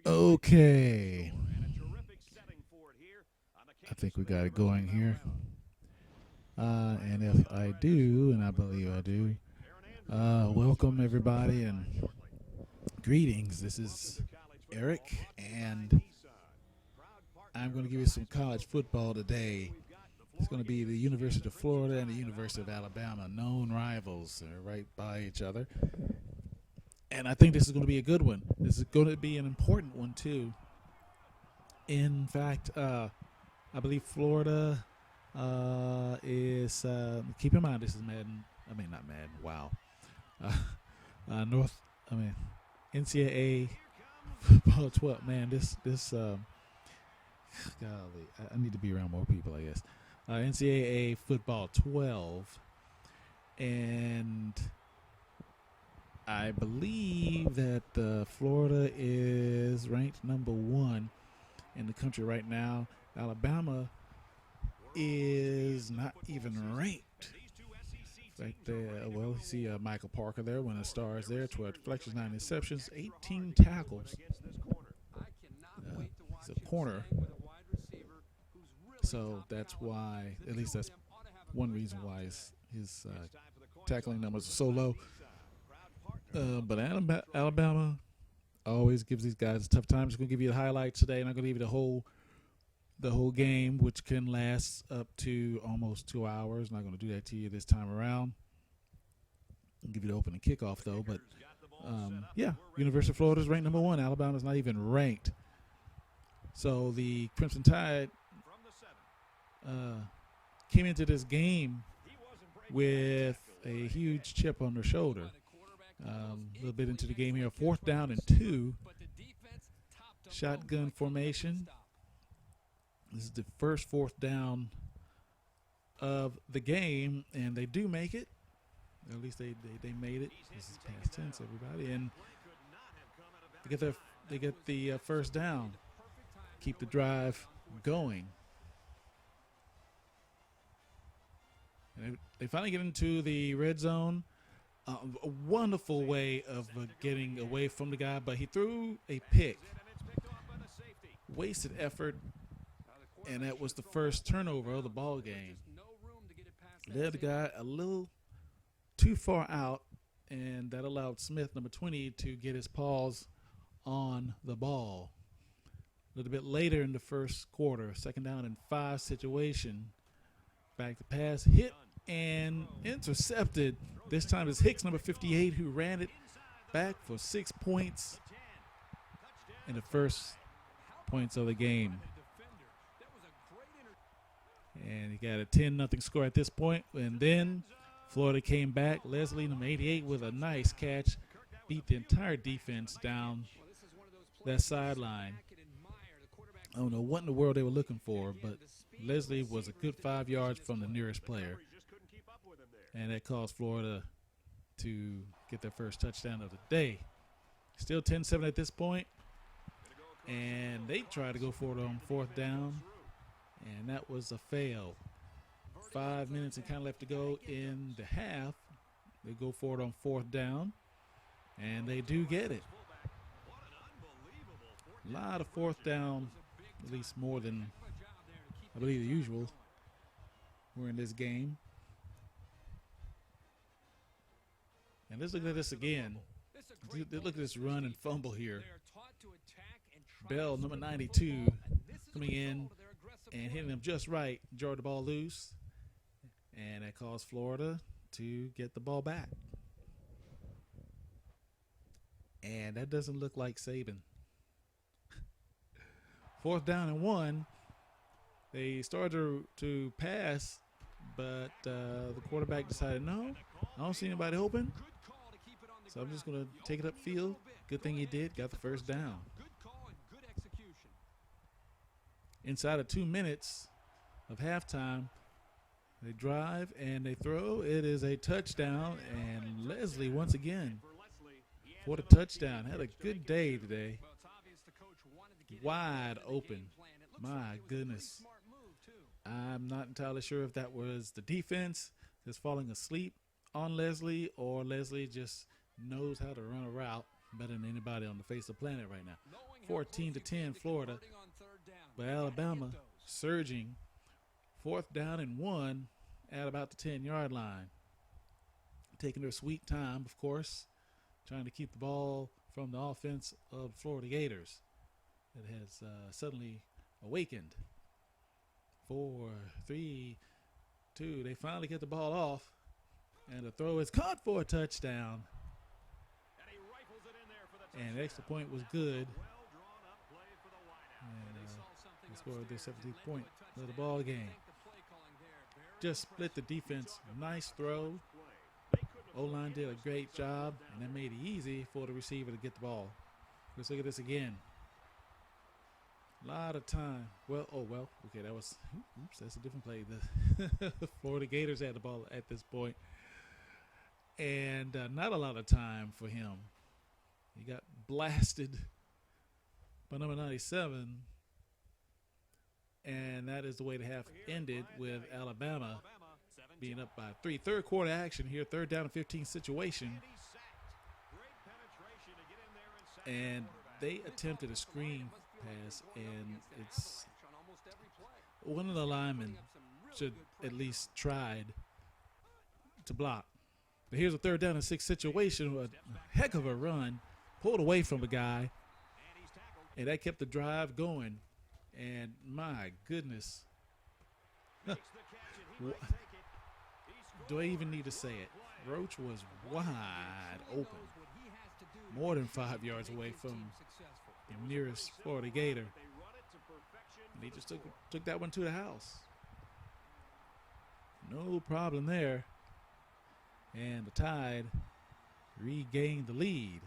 Okay. I think we got it going here. And if I do, and I believe I do, welcome everybody and greetings. This is Eric, and I'm going to give you some college football today. It's going to be the University of Florida and the University of Alabama, known rivals. They're right by each other. And I think this is going to be a good one. This is going to be an important one, too. In fact, I believe Florida is, keep in mind, this is Madden. I mean, not Madden. Wow. NCAA football 12. Man, golly, I need to be around more people, I guess. NCAA football 12. And I believe that Florida is ranked number 1 in the country right now. Alabama is not even ranked. Right there. Well, you see Michael Parker there, one of the stars there, 12 deflections, 9 interceptions, 18 tackles. He's a corner. So that's why, at least that's one reason why his tackling numbers are so low. But Alabama always gives these guys a tough time. I'm just going to give you the highlights today, and I'm going to give you the whole game, which can last up to almost 2 hours. I'm not going to do that to you this time around. I'll give you the opening kickoff, though. But, University of Florida is ranked number 1. Alabama's not even ranked. So the Crimson Tide came into this game with a huge chip on their shoulder. A little bit into the game here. 4th down and 2. Shotgun formation. This is the first 4th down of the game, and they do make it. Or at least they made it. This is past tense, everybody. And they get the first down. Keep the drive going. And they finally get into the red zone. A wonderful way of getting away from the guy, but he threw a pick. Wasted effort, and that was the first turnover of the ball game. Led the guy a little too far out, and that allowed Smith, number 20, to get his paws on the ball. A little bit later in the first quarter, 2nd down and 5 situation. Back to pass, hit and intercepted. This time it's Hicks, number 58, who ran it back for 6 points in the first points of the game. And he got a 10-0 score at this point. And then Florida came back. Leslie, number 88, with a nice catch. Beat the entire defense down that sideline. I don't know what in the world they were looking for, but Leslie was a good 5 yards from the nearest player. And that caused Florida to get their first touchdown of the day. Still 10-7 at this point. And they tried to go for it on 4th down. And that was a fail. 5 minutes and kind of left to go in the half. They go for it on 4th down. And they do get it. A lot of 4th down, at least more than, I believe, the usual. We're in this game. And let's look at this again. Look at this run and fumble here. Bell, number 92, coming in and hitting him just right. Jarred the ball loose. And that caused Florida to get the ball back. And that doesn't look like Saban. 4th down and 1. They started to pass, but the quarterback decided, no, I don't see anybody open. So I'm just going to take it upfield. Good thing he did. Got the first down. Inside of 2 minutes of halftime, they drive and they throw. It is a touchdown. And Leslie, once again, for the touchdown. Had a good day today. Wide open. My goodness. I'm not entirely sure if that was the defense that's falling asleep on Leslie, or Leslie just knows how to run a route better than anybody on the face of the planet right now. 14-10 Florida. But Alabama surging. 4th down and 1 at about the 10-yard line. Taking their sweet time, of course, trying to keep the ball from the offense of the Florida Gators that has suddenly awakened. 4, 3, 2. They finally get the ball off, and the throw is caught for a touchdown. And the extra point was good. And they scored their 17th point of the ball game. Just split the defense. Nice throw. O-line did a great job, and that made it easy for the receiver to get the ball. Let's look at this again. A lot of time. Okay, that was, that's a different play. The Florida Gators had the ball at this point. And not a lot of time for him. He got blasted by number 97. And that is the way the half ended, with Alabama being up by 3. Third quarter action here, 3rd down and 15 situation. And they attempted a screen pass, and it's one of the linemen should at least tried to block. But here's a 3rd down and 6 situation, a heck of a run, pulled away from the guy, and that kept the drive going. And my goodness, do I even need to say it? Roach was wide open, more than 5 yards away from the nearest Florida Gator. And he just took that one to the house. No problem there. And the Tide regained the lead.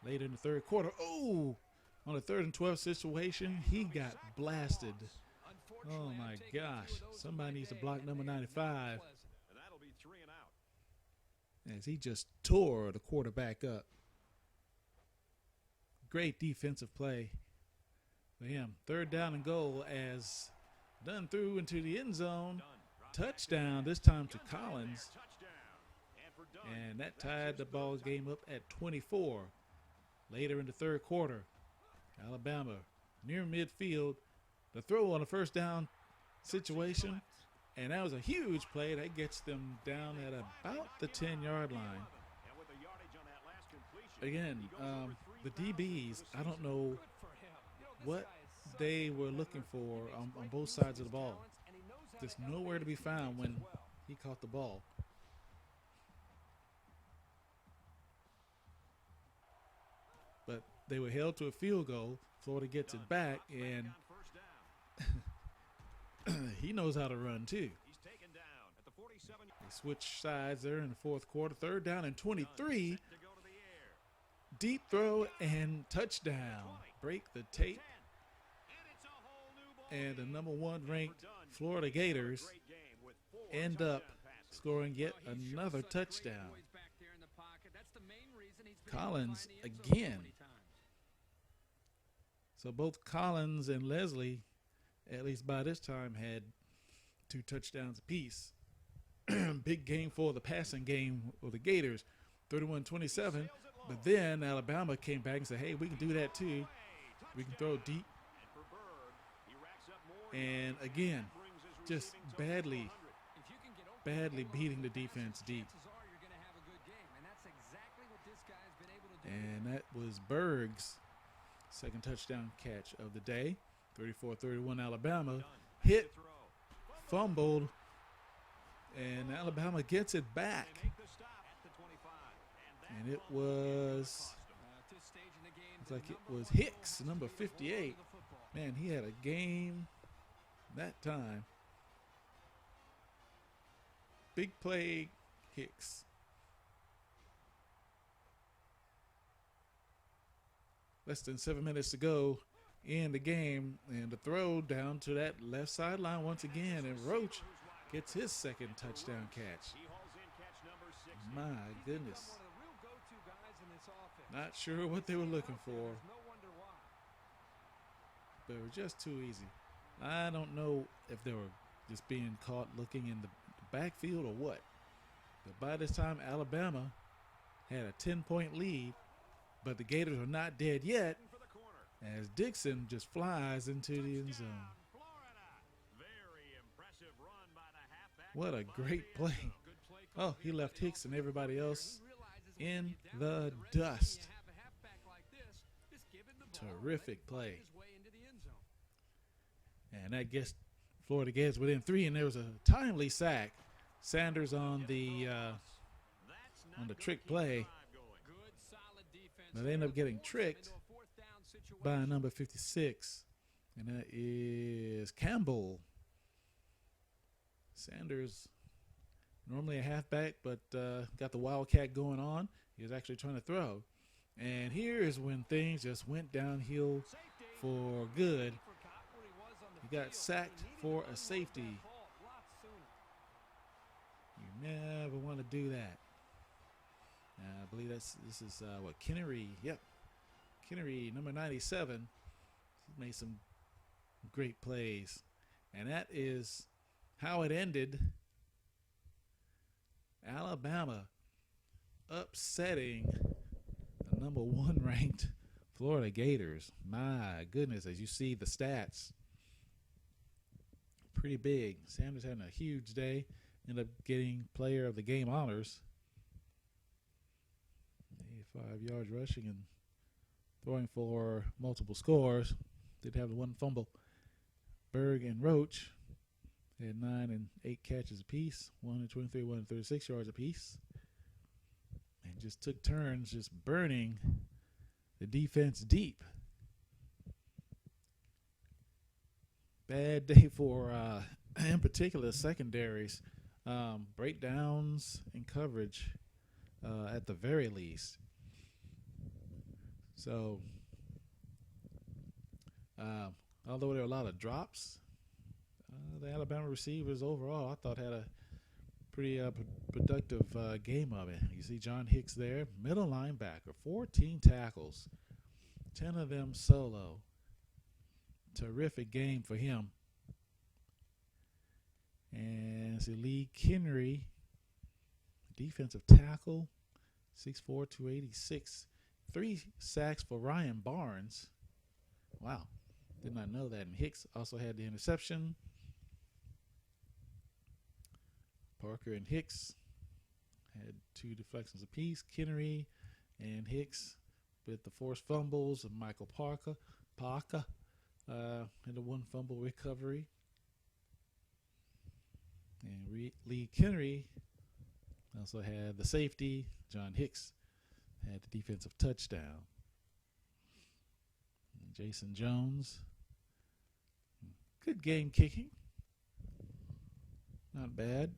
Later in the 3rd quarter, on a 3rd and 12 situation, he got blasted. Oh my gosh. Somebody needs to block number 95. As he just tore the quarterback up. Great defensive play for him. 3rd down and goal as done through into the end zone. Touchdown, this time to Collins. And that tied the ball game up at 24. Later in the 3rd quarter, Alabama near midfield. The throw on a 1st down situation, and that was a huge play. That gets them down at about the 10-yard line. Again, the DBs, I don't know what they were looking for on both sides of the ball. Just nowhere to be found when he caught the ball. But they were held to a field goal. Florida gets it back, and he knows how to run too. They switch sides there in the 4th quarter. 3rd down and 23. Deep throw and touchdown. Break the tape. And the number 1 ranked Florida Gators end up scoring yet another touchdown. Collins again. So both Collins and Leslie, at least by this time, had 2 touchdowns apiece. Big game for the passing game of the Gators, 31-27. But then Alabama came back and said, hey, we can do that too. We can throw deep. And again, just badly beating the defense deep. And that was Berg's 2nd touchdown catch of the day. 34-31 Alabama. Hit, fumbled, and Alabama gets it back. And it was, looks like it was Hicks, number 58. Man, he had a game that time. Big play, Hicks. Less than 7 minutes to go in the game, and the throw down to that left sideline once again, and Roach gets his 2nd touchdown catch. My goodness. Not sure what they were looking for, but it was just too easy. I don't know if they were just being caught looking in the backfield or what. But by this time, Alabama had a 10-point lead. But the Gators are not dead yet as Dixon just flies into the end zone. What a great play. Oh, he left Hicks and everybody else in the dust. Terrific play. And that gets Florida Gators within 3, and there was a timely sack. Sanders on the trick play. But they end up getting tricked by number 56, and that is Campbell. Sanders, normally a halfback, but got the Wildcat going on. He was actually trying to throw. And here is when things just went downhill for good. He got sacked for a safety. You never want to do that. I believe this is Kennery. Yep, Kennery, number 97. He made some great plays, and that is how it ended. Alabama upsetting the number 1 ranked Florida Gators. My goodness, as you see the stats, pretty big. Sanders having a huge day. Ended up getting player of the game honors. 85 yards rushing and throwing for multiple scores. Did have the 1 fumble. Berg and Roach had 9 and 8 catches apiece, 123, 136 yards apiece. And just took turns just burning the defense deep. Bad day for, in particular, secondaries. Breakdowns in coverage at the very least. So, although there were a lot of drops, the Alabama receivers overall, I thought, had a pretty productive game of it. You see John Hicks there, middle linebacker, 14 tackles, 10 of them solo. Terrific game for him. And see Lee Kennery, defensive tackle, 6'4", 286. 3 sacks for Ryan Barnes. Wow, did not know that. And Hicks also had the interception. Parker and Hicks had 2 deflections apiece. Kennery and Hicks with the forced fumbles of Michael Parker and the 1 fumble recovery. And Lee Kennery also had the safety. John Hicks had the defensive touchdown. And Jason Jones, good game kicking. Not bad.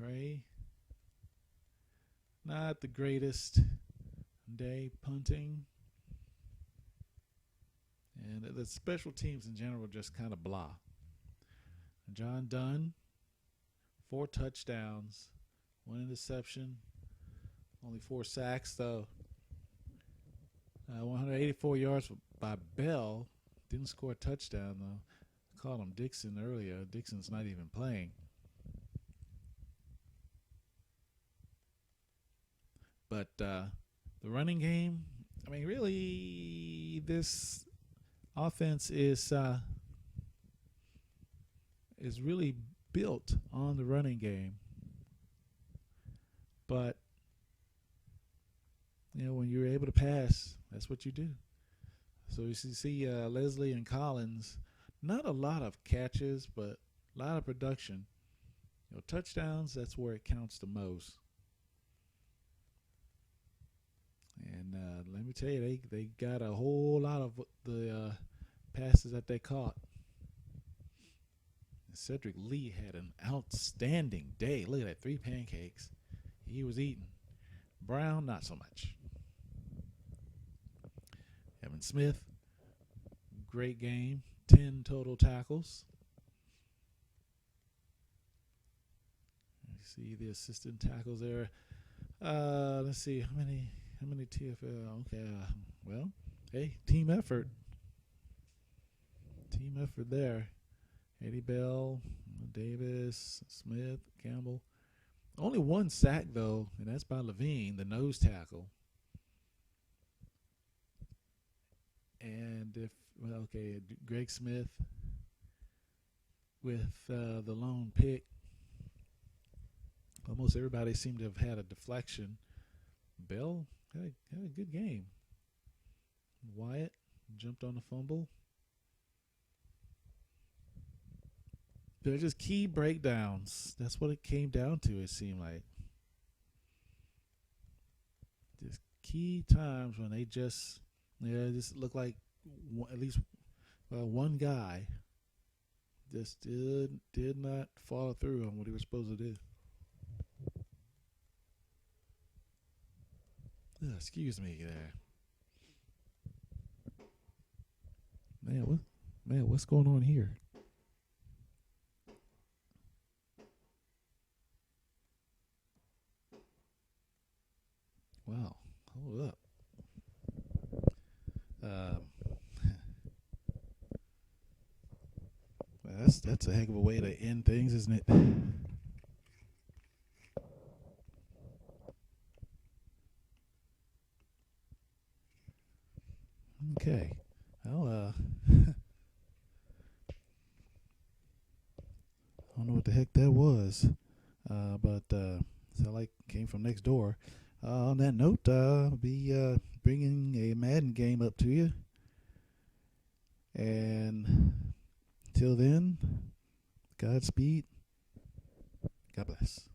McCray, not the greatest day punting. And the special teams in general just kind of blah. John Dunn, 4 touchdowns, 1 interception, only 4 sacks though. 184 yards by Bell. Didn't score a touchdown though. I called him Dixon earlier. Dixon's not even playing. But the running game, I mean, really, this offense is really built on the running game. But, you know, when you're able to pass, that's what you do. So you see Leslie and Collins, not a lot of catches, but a lot of production. You know, touchdowns, that's where it counts the most. And let me tell you, they got a whole lot of the passes that they caught. And Cedric Lee had an outstanding day. Look at that, 3 pancakes. He was eating. Brown, not so much. Evan Smith, great game. 10 total tackles. You see the assistant tackles there. Let's see, how many TFL? Okay, well, hey, team effort. Team effort there. Eddie Bell, Davis, Smith, Campbell, Only one sack, though, and that's by Levine, the nose tackle. And Greg Smith with the lone pick. Almost everybody seemed to have had a deflection. Bell had a good game. Wyatt jumped on the fumble. They're just key breakdowns. That's what it came down to, it seemed like. Just key times when they just looked like at least one guy just did not follow through on what he was supposed to do. Excuse me there. What's going on here? Wow, hold up. That's a heck of a way to end things, isn't it? Okay. Well, I don't know what the heck that was, but sound like came from next door. On that note, I'll be bringing a Madden game up to you. And until then, Godspeed. God bless.